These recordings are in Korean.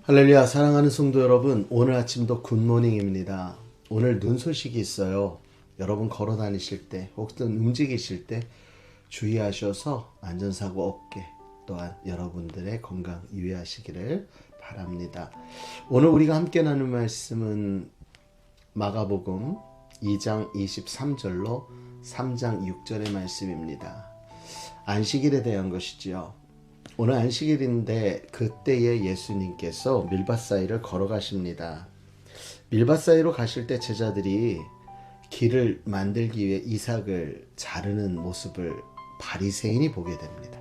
할렐루야. 사랑하는 성도 여러분, 오늘 아침도 굿모닝입니다. 오늘 눈 소식이 있어요. 여러분 걸어 다니실 때 혹은 움직이실 때 주의하셔서 안전사고 없게, 또한 여러분들의 건강 유의하시기를 바랍니다. 오늘 우리가 함께 나눌 말씀은 마가복음 2장 23절로 3장 6절의 말씀입니다. 안식일에 대한 것이지요. 오늘 안식일인데 그때에 예수님께서 밀밭 사이를 걸어가십니다. 밀밭 사이로 가실 때 제자들이 길을 만들기 위해 이삭을 자르는 모습을 바리새인이 보게 됩니다.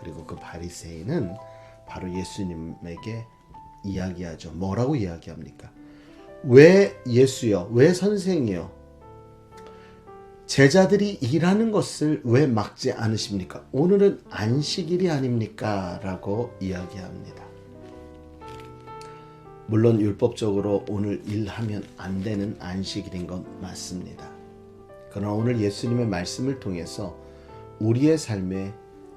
그리고 그 바리새인은 바로 예수님에게 이야기하죠. 뭐라고 이야기합니까? 왜 예수여? 왜 선생이여? 제자들이 일하는 것을 왜 막지 않으십니까? 오늘은 안식일이 아닙니까? 라고 이야기합니다. 물론 율법적으로 오늘 일하면 안 되는 안식일인 건 맞습니다. 그러나 오늘 예수님의 말씀을 통해서 우리의 삶에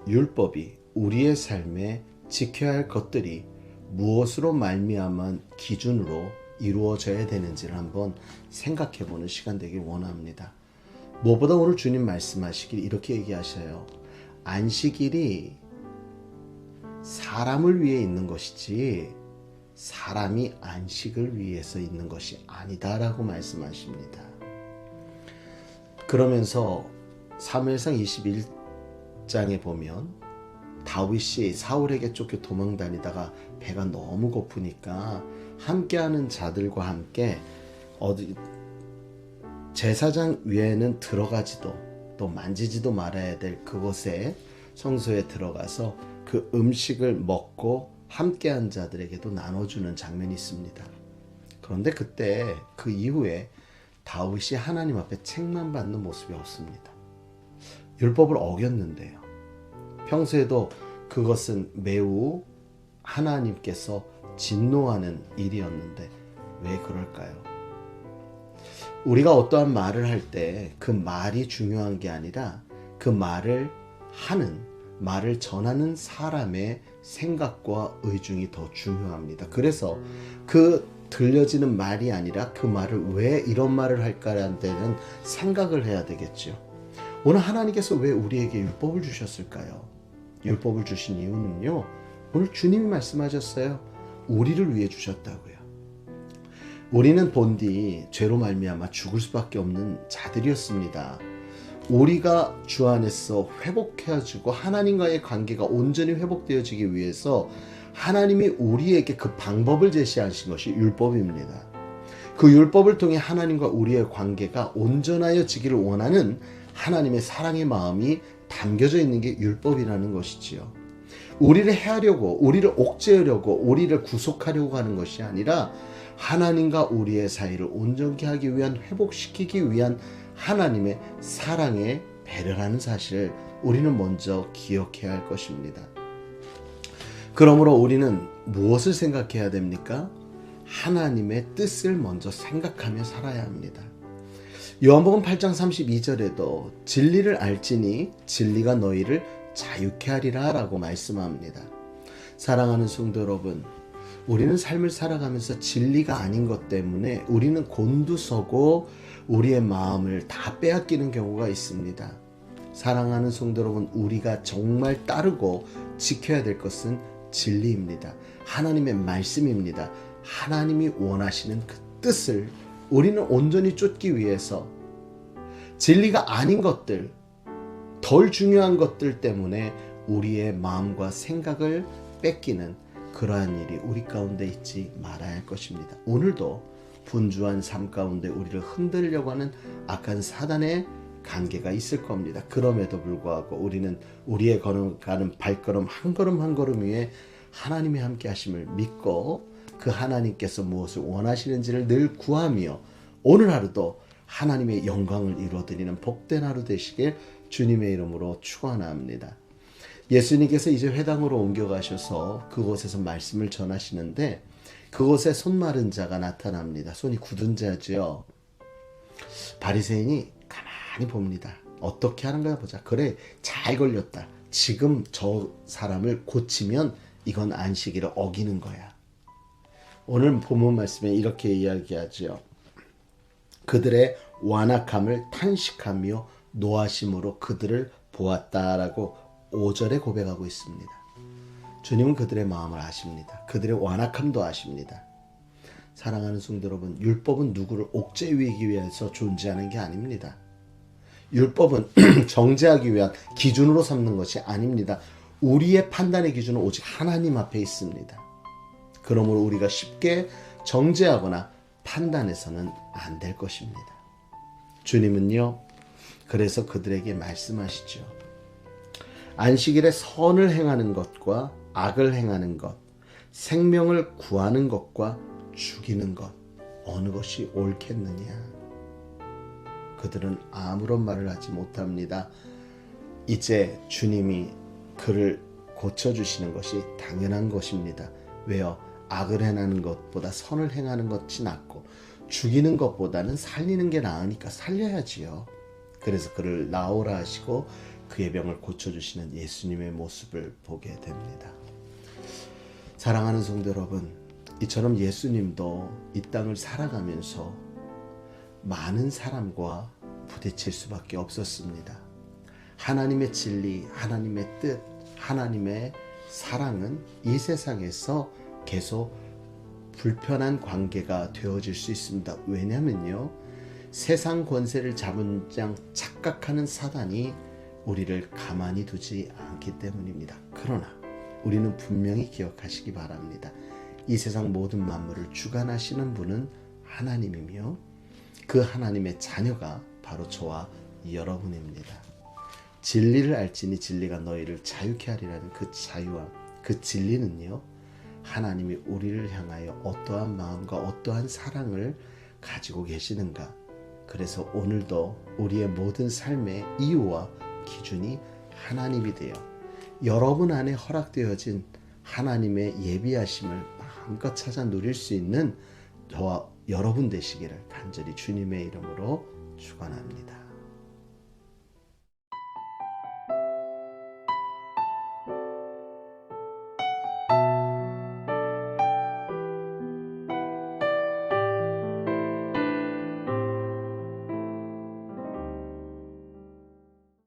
율법이, 우리의 삶에 지켜야 할 것들이 무엇으로 말미암은 기준으로 이루어져야 되는지를 한번 생각해보는 시간 되길 원합니다. 무엇보다 오늘 주님 말씀하시길 이렇게 얘기하셔요. 안식일이 사람을 위해 있는 것이지 사람이 안식을 위해서 있는 것이 아니다라고 말씀하십니다. 그러면서 사무엘상 21장에 보면 다윗이 사울에게 쫓겨 도망 다니다가 배가 너무 고프니까 함께하는 자들과 함께 제사장 위에는 들어가지도 또 만지지도 말아야 될 그곳에 성소에 들어가서 그 음식을 먹고 함께한 자들에게도 나눠주는 장면이 있습니다. 그런데 그때 그 이후에 다윗이 하나님 앞에 책만 받는 모습이 없습니다. 율법을 어겼는데요. 평소에도 그것은 매우 하나님께서 진노하는 일이었는데 왜 그럴까요? 우리가 어떠한 말을 할 때 그 말이 중요한 게 아니라 그 말을 전하는 사람의 생각과 의중이 더 중요합니다. 그래서 그 들려지는 말이 아니라 그 말을 왜 이런 말을 할까라는 데는 생각을 해야 되겠죠. 오늘 하나님께서 왜 우리에게 율법을 주셨을까요? 율법을 주신 이유는요. 오늘 주님이 말씀하셨어요. 우리를 위해 주셨다고요. 우리는 본디 죄로 말미암아 죽을 수밖에 없는 자들이었습니다. 우리가 주 안에서 회복해지고 하나님과의 관계가 온전히 회복되어지기 위해서 하나님이 우리에게 그 방법을 제시하신 것이 율법입니다. 그 율법을 통해 하나님과 우리의 관계가 온전하여지기를 원하는 하나님의 사랑의 마음이 담겨져 있는 게 율법이라는 것이지요. 우리를 해하려고, 우리를 옥죄하려고, 우리를 구속하려고 하는 것이 아니라 하나님과 우리의 사이를 온전케 하기 위한, 회복시키기 위한 하나님의 사랑의 배려라는 사실을 우리는 먼저 기억해야 할 것입니다. 그러므로 우리는 무엇을 생각해야 됩니까? 하나님의 뜻을 먼저 생각하며 살아야 합니다. 요한복음 8장 32절에도 진리를 알지니 진리가 너희를 자유케 하리라 라고 말씀합니다. 사랑하는 성도 여러분, 우리는 삶을 살아가면서 진리가 아닌 것 때문에 우리는 곤두서고 우리의 마음을 다 빼앗기는 경우가 있습니다. 사랑하는 성도 여러분, 우리가 정말 따르고 지켜야 될 것은 진리입니다. 하나님의 말씀입니다. 하나님이 원하시는 그 뜻을 우리는 온전히 쫓기 위해서 진리가 아닌 것들, 덜 중요한 것들 때문에 우리의 마음과 생각을 뺏기는 그러한 일이 우리 가운데 있지 말아야 할 것입니다. 오늘도 분주한 삶 가운데 우리를 흔들려고 하는 악한 사단의 관계가 있을 겁니다. 그럼에도 불구하고 우리는 우리의 걸어가는 발걸음 한 걸음 한 걸음 위에 하나님이 함께 하심을 믿고 그 하나님께서 무엇을 원하시는지를 늘 구하며 오늘 하루도 하나님의 영광을 이루어드리는 복된 하루 되시길 주님의 이름으로 축원합니다. 예수님께서 이제 회당으로 옮겨가셔서 그곳에서 말씀을 전하시는데 그곳에 손 마른 자가 나타납니다. 손이 굳은 자지요. 바리새인이 가만히 봅니다. 어떻게 하는 거야 보자. 그래, 잘 걸렸다. 지금 저 사람을 고치면 이건 안식일을 어기는 거야. 오늘 본문 말씀에 이렇게 이야기하죠. 그들의 완악함을 탄식하며 노하심으로 그들을 보았다라고 5절에 고백하고 있습니다. 주님은 그들의 마음을 아십니다. 그들의 완악함도 아십니다. 사랑하는 성도 여러분, 율법은 누구를 옥죄이기 위해서 존재하는 게 아닙니다. 율법은 정죄하기 위한 기준으로 삼는 것이 아닙니다. 우리의 판단의 기준은 오직 하나님 앞에 있습니다. 그러므로 우리가 쉽게 정죄하거나 판단해서는 안 될 것입니다. 주님은요, 그래서 그들에게 말씀하시죠. 안식일에 선을 행하는 것과 악을 행하는 것, 생명을 구하는 것과 죽이는 것, 어느 것이 옳겠느냐? 그들은 아무런 말을 하지 못합니다. 이제 주님이 그를 고쳐주시는 것이 당연한 것입니다. 왜요? 악을 행하는 것보다 선을 행하는 것이 낫고 죽이는 것보다는 살리는 게 나으니까 살려야지요. 그래서 그를 나오라 하시고 그의 병을 고쳐주시는 예수님의 모습을 보게 됩니다. 사랑하는 성도 여러분, 이처럼 예수님도 이 땅을 살아가면서 많은 사람과 부딪힐 수밖에 없었습니다. 하나님의 진리, 하나님의 뜻, 하나님의 사랑은 이 세상에서 계속 불편한 관계가 되어질 수 있습니다. 왜냐면요, 세상 권세를 잡은 장 착각하는 사단이 우리를 가만히 두지 않기 때문입니다. 그러나 우리는 분명히 기억하시기 바랍니다. 이 세상 모든 만물을 주관하시는 분은 하나님이며 그 하나님의 자녀가 바로 저와 여러분입니다. 진리를 알지니 진리가 너희를 자유케 하리라는 그 자유와 그 진리는요, 하나님이 우리를 향하여 어떠한 마음과 어떠한 사랑을 가지고 계시는가. 그래서 오늘도 우리의 모든 삶의 이유와 기준이 하나님이 되어 여러분 안에 허락되어진 하나님의 예비하심을 마음껏 찾아 누릴 수 있는 저와 여러분 되시기를 간절히 주님의 이름으로 축원합니다.